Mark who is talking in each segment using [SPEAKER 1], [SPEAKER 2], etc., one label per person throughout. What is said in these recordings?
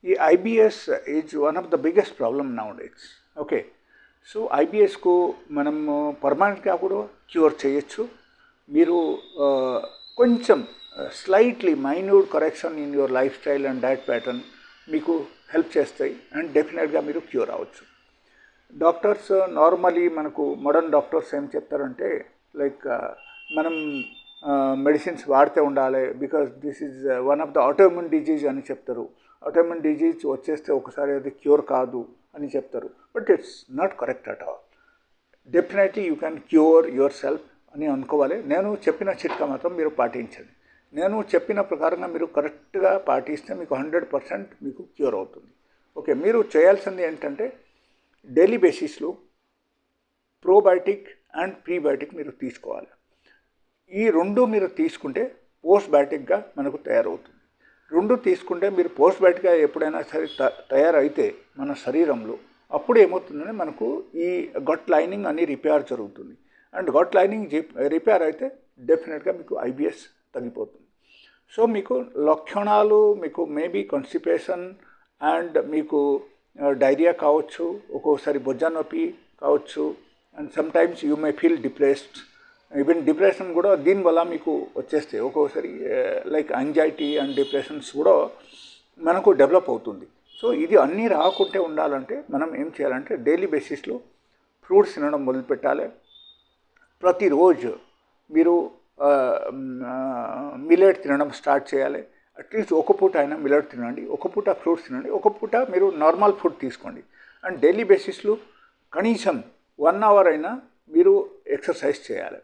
[SPEAKER 1] ఈ IBS is one of the biggest problem nowadays. Okay, so ఐబిఎస్కు మనము పర్మనెంట్గా కూడా క్యూర్ చేయొచ్చు. మీరు కొంచెం slightly minute correction in your lifestyle and diet pattern మీకు హెల్ప్ చేస్తాయి అండ్ డెఫినెట్గా మీరు క్యూర్ అవ్వచ్చు. డాక్టర్స్ నార్మలీ మనకు మోడర్న్ డాక్టర్స్ ఏం చెప్తారంటే లైక్ మనం మెడిసిన్స్ వాడితే ఉండాలి, because this is one of the autoimmune disease అని చెప్తారు. ఆటోఇమ్యూన్ డిజీజ్ వచ్చేస్తే ఒకసారి అది క్యూర్ కాదు అని చెప్తారు. But it's not correct at all. Definitely you can cure your self అని అనుకోవాలి. నేను చెప్పిన చిట్కా మాత్రం మీరు పాటించండి. నేను చెప్పిన ప్రకారంగా మీరు కరెక్ట్గా పాటిస్తే మీకు 100% మీకు క్యూర్ అవుతుంది. ఓకే, మీరు చేయాల్సింది ఏంటంటే డైలీ బేసిస్లో ప్రోబయోటిక్ అండ్ ప్రీబయోటిక్ మీరు తీసుకోవాలి. ఈ రెండు మీరు తీసుకుంటే పోస్ట్ బయోటిక్గా మనకు తయారవుతుంది. రెండు తీసుకుంటే మీరు పోస్ట్ బయోటిక్గా ఎప్పుడైనా సరే తయారైతే మన శరీరంలో అప్పుడు ఏమవుతుందంటే మనకు ఈ గట్ లైనింగ్ అని రిపేర్ జరుగుతుంది. అండ్ గట్ లైనింగ్ రిపేర్ అయితే డెఫినెట్గా మీకు ఐబిఎస్ తగ్గిపోతుంది. సో మీకు లక్షణాలు మీకు మేబీ కాన్స్టిపేషన్ అండ్ మీకు డైరియా కావచ్చు, ఒక్కొక్కసారి భుజ నొప్పి కావచ్చు, and sometimes you may feel depressed. Even depression కూడా దీనివల్ల మీకు వచ్చేస్తాయి. ఒక్కొక్కసారి లైక్ యాంగ్జైటీ అండ్ డిప్రెషన్స్ కూడా మనకు డెవలప్ అవుతుంది. సో ఇది అన్నీ రాకుంటే ఉండాలంటే మనం ఏం చేయాలంటే డైలీ బేసిస్లో ఫ్రూట్స్ తినడం మొదలుపెట్టాలి. ప్రతిరోజు మీరు మిల్లెట్ తినడం స్టార్ట్ చేయాలి. అట్లీస్ట్ ఒక పూట అయినా మిల్లెట్ తినండి, ఒక పూట ఫ్రూట్స్ తినండి, ఒక పూట మీరు నార్మల్ ఫుడ్ తీసుకోండి. అండ్ డైలీ బేసిస్లో కనీసం 1 అవర్ అయినా మీరు ఎక్సర్సైజ్ చేయాలి,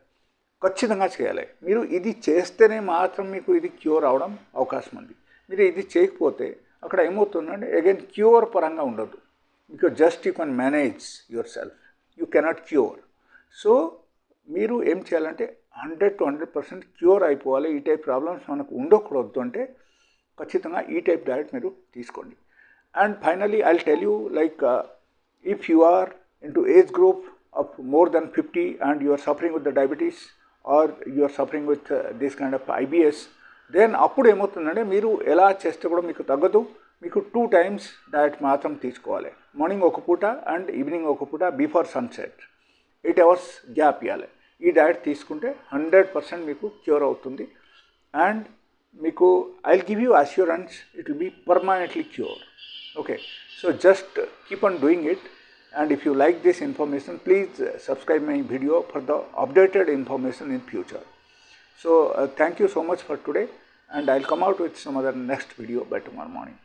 [SPEAKER 1] ఖచ్చితంగా చేయాలి. మీరు ఇది చేస్తేనే మాత్రం మీకు ఇది క్యూర్ అవడం అవకాశం ఉంది. మీరు ఇది చేయకపోతే అక్కడ ఏమవుతుందంటే అగైన్ క్యూర్ పరంగా ఉండదు. Because just you can manage your self, you cannot cure. So మీరు ఏం చేయాలంటే 100 to 100% క్యూర్ అయిపోవాలి. ఈ టైప్ ప్రాబ్లమ్స్ మనకు ఉండకూడదు అంటే ఖచ్చితంగా ఈ టైప్ డైట్ మీరు తీసుకోండి. And finally I will tell you like if you are into age group of more than 50 and you are suffering with the diabetes or you are suffering with this kind of IBS, then అప్పుడు ఏమవుతుందంటే మీరు ఎలా చేస్తే కూడా మీకు తగ్గదు. మీకు 2 times diet మాత్రం తీసుకోవాలి. మార్నింగ్ ఒక పూట అండ్ ఈవినింగ్ ఒక పూట బిఫోర్ సన్సెట్ 8 hours గ్యాప్ ఇవ్వాలి. ఈ డైట్ తీసుకుంటే 100% మీకు క్యూర్ అవుతుంది. అండ్ మీకు I will give you assurance it will be permanently cure. Okay, so just keep on doing it. And if you like this information, please subscribe my video for the updated information in future. So thank you so much for today, and I'll come out with some other next video by tomorrow morning.